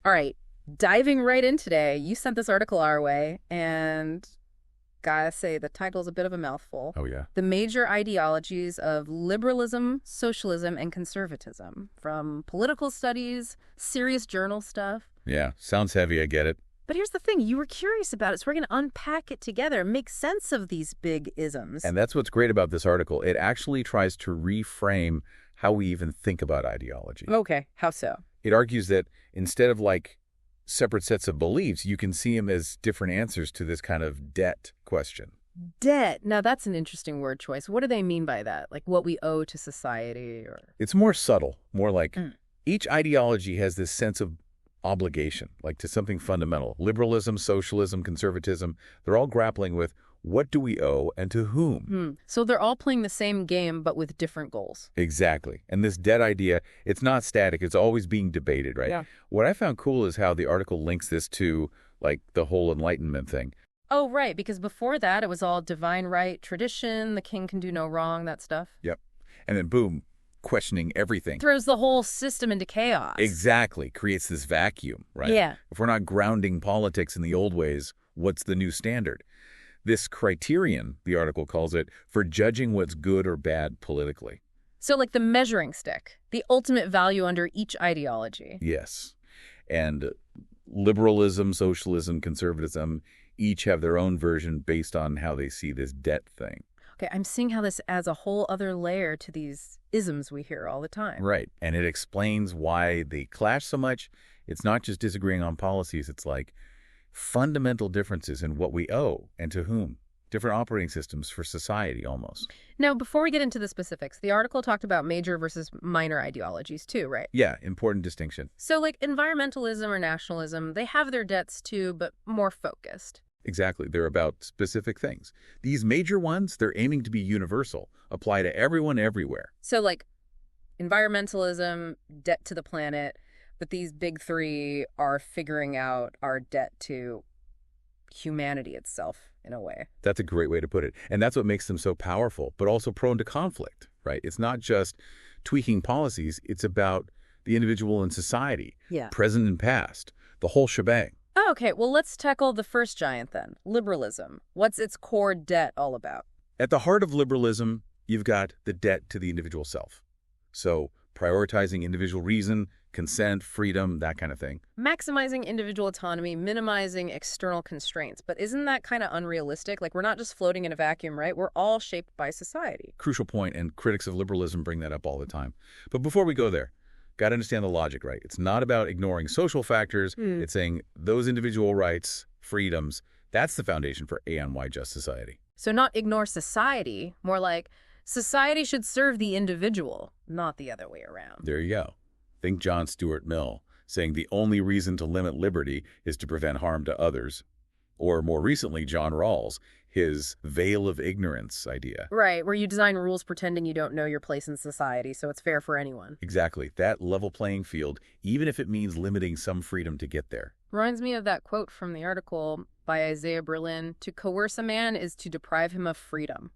All right, diving right in today, you sent this article our way, and gotta say, the title's a bit of a mouthful. Oh, yeah. The Major Ideologies of Liberalism, Socialism, and Conservatism, from political studies, serious journal stuff. Yeah, sounds heavy, I get it. But here's the thing, you were curious about it, so we're going to unpack it together and make sense of these big isms. And that's what's great about this article. It actually tries to reframe how we even think about ideology. Okay, how so? It argues that instead of like separate sets of beliefs, you can see them as different answers to this kind of debt question. Debt. Now, that's an interesting word choice. What do they mean by that? Like what we owe to society or... It's more subtle, more like each ideology has this sense of obligation, like to something fundamental. Liberalism, socialism, conservatism, they're all grappling with what do we owe and to whom? So they're all playing the same game, but with different goals. Exactly. And this debt idea, it's not static. It's always being debated, right? Yeah. What I found cool is how the article links this to, like, the whole Enlightenment thing. Oh, right, because before that, it was all divine right, tradition, the king can do no wrong, that stuff. Yep. And then, boom, questioning everything. Throws the whole system into chaos. Exactly. Creates this vacuum, right? Yeah. If we're not grounding politics in the old ways, what's the new standard? This criterion, the article calls it, for judging what's good or bad politically. So like the measuring stick, the ultimate value under each ideology. Yes. And liberalism, socialism, conservatism each have their own version based on how they see this debt thing. Okay, I'm seeing how this adds a whole other layer to these isms we hear all the time. Right. And it explains why they clash so much. It's not just disagreeing on policies. It's like fundamental differences in what we owe and to whom. Different operating systems for society, almost. Now, before we get into the specifics, the article talked about major versus minor ideologies too, right? Yeah, important distinction. So like environmentalism or nationalism, they have their debts too, but more focused. Exactly. They're about specific things. These major ones, they're aiming to be universal, apply to everyone everywhere. So like environmentalism, debt to the planet, but these big three are figuring out our debt to humanity itself in a way. That's a great way to put it. And that's what makes them so powerful, but also prone to conflict, right? It's not just tweaking policies. It's about the individual and society, present and past, the whole shebang. Oh, okay, well, let's tackle the first giant then, liberalism. What's its core debt all about? At the heart of liberalism, you've got the debt to the individual self. So prioritizing individual reason, consent, freedom, that kind of thing. Maximizing individual autonomy, minimizing external constraints. But isn't that kind of unrealistic? Like, we're not just floating in a vacuum, right? We're all shaped by society. Crucial point, and critics of liberalism bring that up all the time. But before we go there, got to understand the logic, right? It's not about ignoring social factors. It's saying those individual rights, freedoms, that's the foundation for a and Y just society. So not ignore society, more like society should serve the individual, not the other way around. There you go. Think John Stuart Mill, saying the only reason to limit liberty is to prevent harm to others. Or more recently, John Rawls, his veil of ignorance idea. Right, where you design rules pretending you don't know your place in society, so it's fair for anyone. Exactly. That level playing field, even if it means limiting some freedom to get there. Reminds me of that quote from the article by Isaiah Berlin, "To coerce a man is to deprive him of freedom."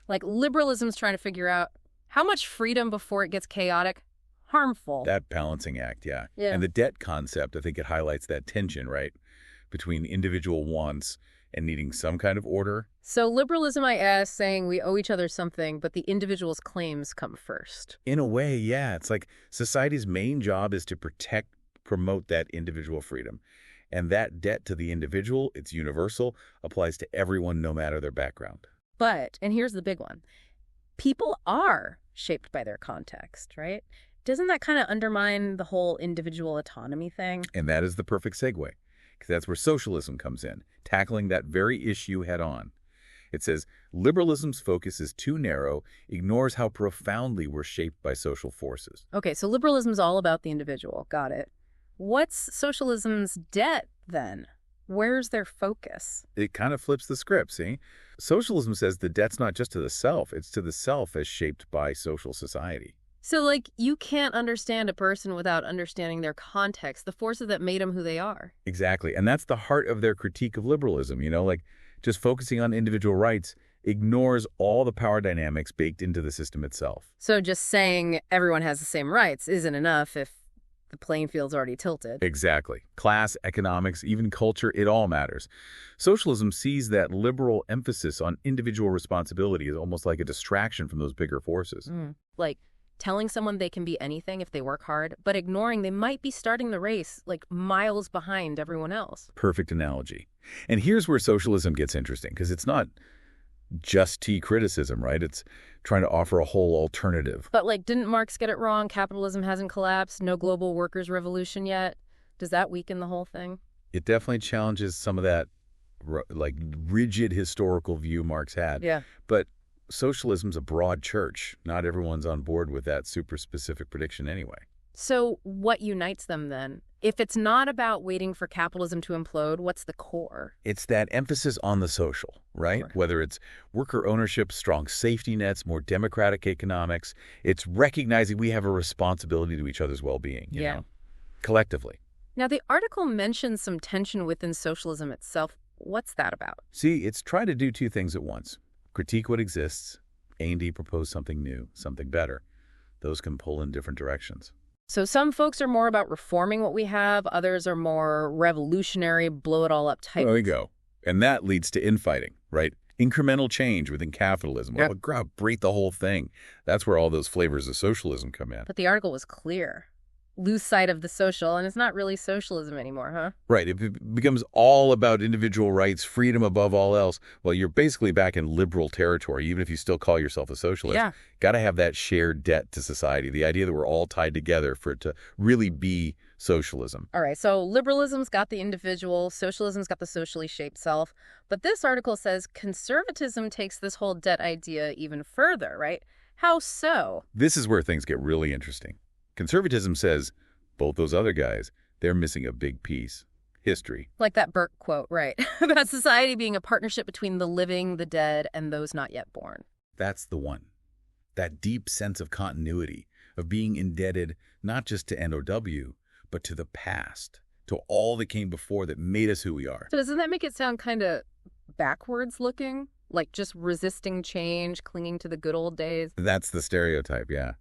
Like, liberalism's trying to figure out how much freedom before it gets chaotic, harmful. That balancing act, yeah. Yeah. And the debt concept, I think it highlights that tension, right, between individual wants and needing some kind of order. So liberalism, I ask, saying we owe each other something, but the individual's claims come first. In a way, yeah. It's like society's main job is to protect, promote that individual freedom. And that debt to the individual, it's universal, applies to everyone no matter their background. But, and here's the big one, people are shaped by their context, right? Doesn't that kind of undermine the whole individual autonomy thing? And that is the perfect segue, because that's where socialism comes in, tackling that very issue head on. It says, liberalism's focus is too narrow, ignores how profoundly we're shaped by social forces. Okay, so liberalism's all about the individual. Got it. What's socialism's debt, then? Where's their focus? It kind of flips the script, see? Socialism says the debt's not just to the self, it's to the self as shaped by social society. So, like, you can't understand a person without understanding their context, the forces that made them who they are. Exactly. And that's the heart of their critique of liberalism, like just focusing on individual rights ignores all the power dynamics baked into the system itself. So just saying everyone has the same rights isn't enough if the playing field's already tilted. Exactly. Class, economics, even culture, it all matters. Socialism sees that liberal emphasis on individual responsibility as almost like a distraction from those bigger forces. Like telling someone they can be anything if they work hard, but ignoring they might be starting the race like miles behind everyone else. Perfect analogy. And here's where socialism gets interesting, because it's not just tea criticism, right? It's trying to offer a whole alternative. But like, didn't Marx get it wrong? Capitalism hasn't collapsed. No global workers' revolution yet. Does that weaken the whole thing? It definitely challenges some of that like rigid historical view Marx had. Yeah. But socialism's a broad church. Not everyone's on board with that super specific prediction anyway. So what unites them then? If it's not about waiting for capitalism to implode, what's the core? It's that emphasis on the social, right? Sure. Whether it's worker ownership, strong safety nets, more democratic economics, it's recognizing we have a responsibility to each other's well-being, you know, collectively. Now, the article mentions some tension within socialism itself. What's that about? See, it's trying to do two things at once. Critique what exists, A&D propose something new, something better. Those can pull in different directions. So some folks are more about reforming what we have. Others are more revolutionary, blow it all up type. There we go. And that leads to infighting, right? Incremental change within capitalism. Well, break the whole thing. That's where all those flavors of socialism come in. But the article was clear. Lose sight of the social, and it's not really socialism anymore, huh? Right. If it becomes all about individual rights, freedom above all else, well, you're basically back in liberal territory, even if you still call yourself a socialist. Yeah. Got to have that shared debt to society, the idea that we're all tied together for it to really be socialism. All right, so liberalism's got the individual, socialism's got the socially shaped self. But this article says conservatism takes this whole debt idea even further, right? How so? This is where things get really interesting. Conservatism says, both those other guys, they're missing a big piece. History. Like that Burke quote, right? About society being a partnership between the living, the dead, and those not yet born. That's the one. That deep sense of continuity, of being indebted not just to NOW, but to the past, to all that came before that made us who we are. So doesn't that make it sound kind of backwards looking? Like just resisting change, clinging to the good old days? That's the stereotype, yeah.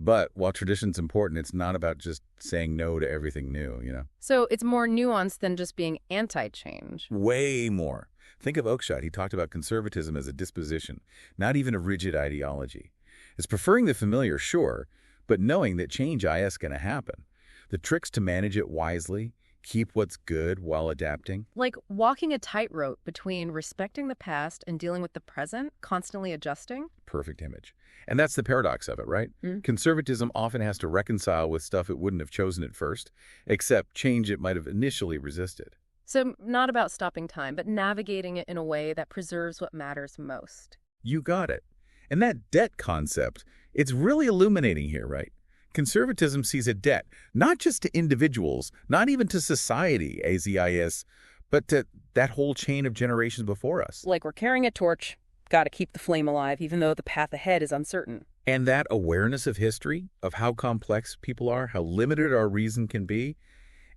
But while tradition's important, it's not about just saying no to everything new, you know? So it's more nuanced than just being anti-change. Way more. Think of Oakeshott. He talked about conservatism as a disposition, not even a rigid ideology. It's preferring the familiar, sure, but knowing that change is going to happen. The trick's to manage it wisely, keep what's good while adapting. Like walking a tightrope between respecting the past and dealing with the present, constantly adjusting. Perfect image. And that's the paradox of it, right? Conservatism often has to reconcile with stuff it wouldn't have chosen at first, except change it might have initially resisted. So not about stopping time, but navigating it in a way that preserves what matters most. You got it. And that debt concept, it's really illuminating here, right? Conservatism sees a debt, not just to individuals, not even to society, AZIS, but to that whole chain of generations before us. Like we're carrying a torch, got to keep the flame alive, even though the path ahead is uncertain. And that awareness of history, of how complex people are, how limited our reason can be,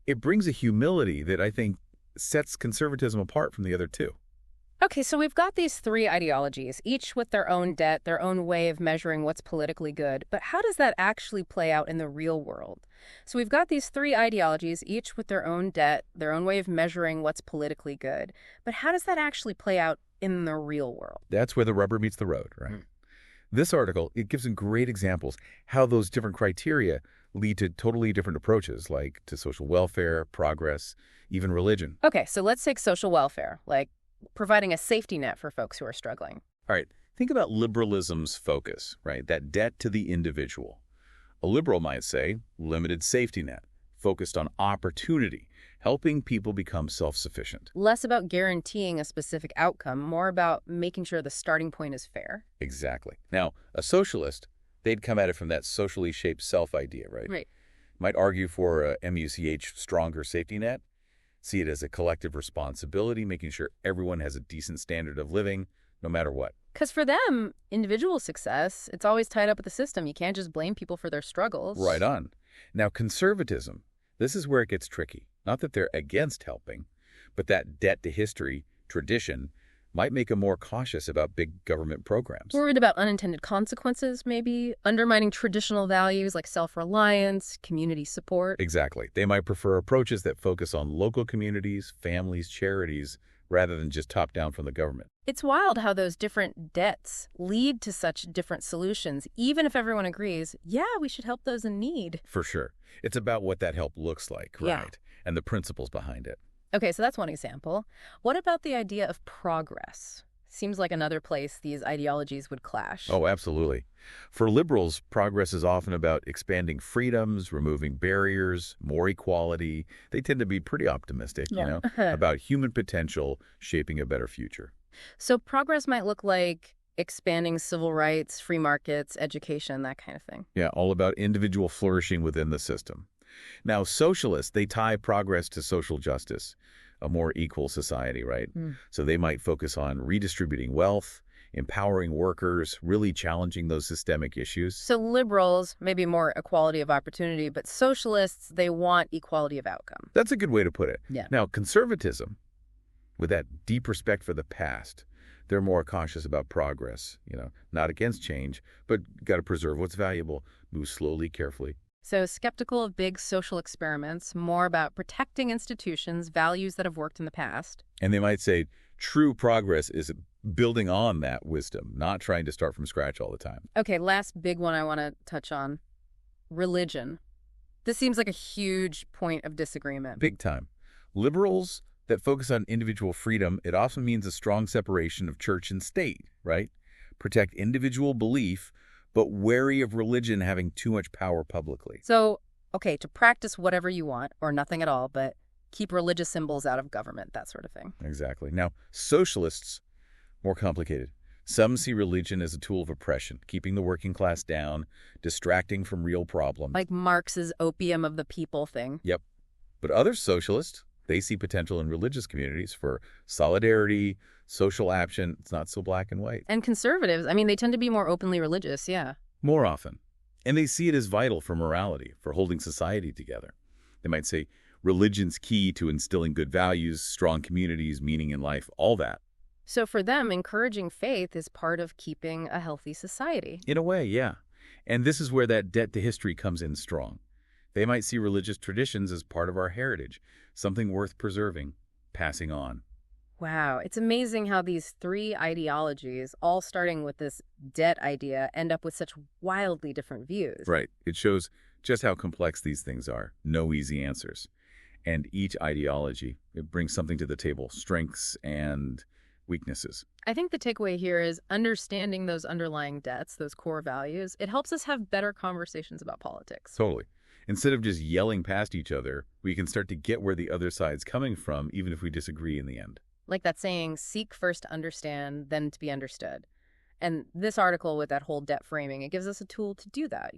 it brings a humility that I think sets conservatism apart from the other two. Okay, so we've got these three ideologies, each with their own debt, their own way of measuring what's politically good. But how does that actually play out in the real world? So we've got these three ideologies, each with their own debt, their own way of measuring what's politically good. But how does that actually play out in the real world? That's where the rubber meets the road, right? This article, it gives some great examples how those different criteria lead to totally different approaches, like to social welfare, progress, even religion. Okay, so let's take social welfare, like providing a safety net for folks who are struggling. All right, think about liberalism's focus, right? That debt to the individual. A liberal might say limited safety net, focused on opportunity, helping people become self-sufficient. Less about guaranteeing a specific outcome, more about making sure the starting point is fair. Exactly. Now, a socialist, they'd come at it from that socially shaped self idea, right? Right. Might argue for a MUCH stronger safety net, see it as a collective responsibility, making sure everyone has a decent standard of living, no matter what. Because for them, individual success, it's always tied up with the system. You can't just blame people for their struggles. Right on. Now, conservatism, this is where it gets tricky. Not that they're against helping, but that debt to history, tradition, might make them more cautious about big government programs. Worried about unintended consequences, maybe? Undermining traditional values like self-reliance, community support. Exactly. They might prefer approaches that focus on local communities, families, charities, rather than just top-down from the government. It's wild how those different debts lead to such different solutions, even if everyone agrees, yeah, we should help those in need. For sure. It's about what that help looks like, right? Yeah. And the principles behind it. Okay, so that's one example. What about the idea of progress? Seems like another place these ideologies would clash. Oh, absolutely. For liberals, progress is often about expanding freedoms, removing barriers, more equality. They tend to be pretty optimistic, about human potential shaping a better future. So progress might look like expanding civil rights, free markets, education, that kind of thing. Yeah, all about individual flourishing within the system. Now, socialists, they tie progress to social justice, a more equal society, right? So they might focus on redistributing wealth, empowering workers, really challenging those systemic issues. So liberals, maybe more equality of opportunity, but socialists, they want equality of outcome. That's a good way to put it. Yeah. Now, conservatism, with that deep respect for the past, they're more cautious about progress, not against change, but got to preserve what's valuable, move slowly, carefully. So skeptical of big social experiments, more about protecting institutions, values that have worked in the past. And they might say true progress is building on that wisdom, not trying to start from scratch all the time. Okay, last big one I want to touch on. Religion. This seems like a huge point of disagreement. Big time. Liberals that focus on individual freedom, it often means a strong separation of church and state, right? Protect individual belief, but wary of religion having too much power publicly. So, okay, to practice whatever you want, or nothing at all, but keep religious symbols out of government, that sort of thing. Exactly. Now, socialists, more complicated. Some see religion as a tool of oppression, keeping the working class down, distracting from real problems. Like Marx's opium of the people thing. Yep. But other socialists, they see potential in religious communities for solidarity, social action. It's not so black and white. And conservatives, I mean, they tend to be more openly religious, yeah. More often. And they see it as vital for morality, for holding society together. They might say religion's key to instilling good values, strong communities, meaning in life, all that. So for them, encouraging faith is part of keeping a healthy society. In a way, yeah. And this is where that debt to history comes in strong. They might see religious traditions as part of our heritage, something worth preserving, passing on. Wow, it's amazing how these three ideologies, all starting with this debt idea, end up with such wildly different views. Right. It shows just how complex these things are. No easy answers. And each ideology, it brings something to the table, strengths and weaknesses. I think the takeaway here is understanding those underlying debts, those core values. It helps us have better conversations about politics. Totally. Instead of just yelling past each other, we can start to get where the other side's coming from, even if we disagree in the end. Like that saying, seek first to understand, then to be understood. And this article with that whole debt framing, it gives us a tool to do that,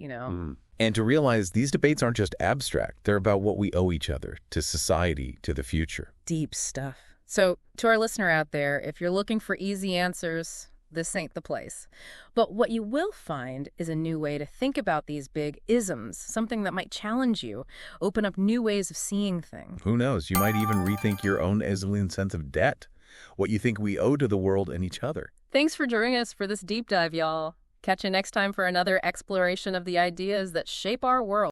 And to realize these debates aren't just abstract. They're about what we owe each other, to society, to the future. Deep stuff. So to our listener out there, if you're looking for easy answers, this ain't the place. But what you will find is a new way to think about these big isms, something that might challenge you, open up new ways of seeing things. Who knows? You might even rethink your own Islian sense of debt, what you think we owe to the world and each other. Thanks for joining us for this deep dive, y'all. Catch you next time for another exploration of the ideas that shape our world.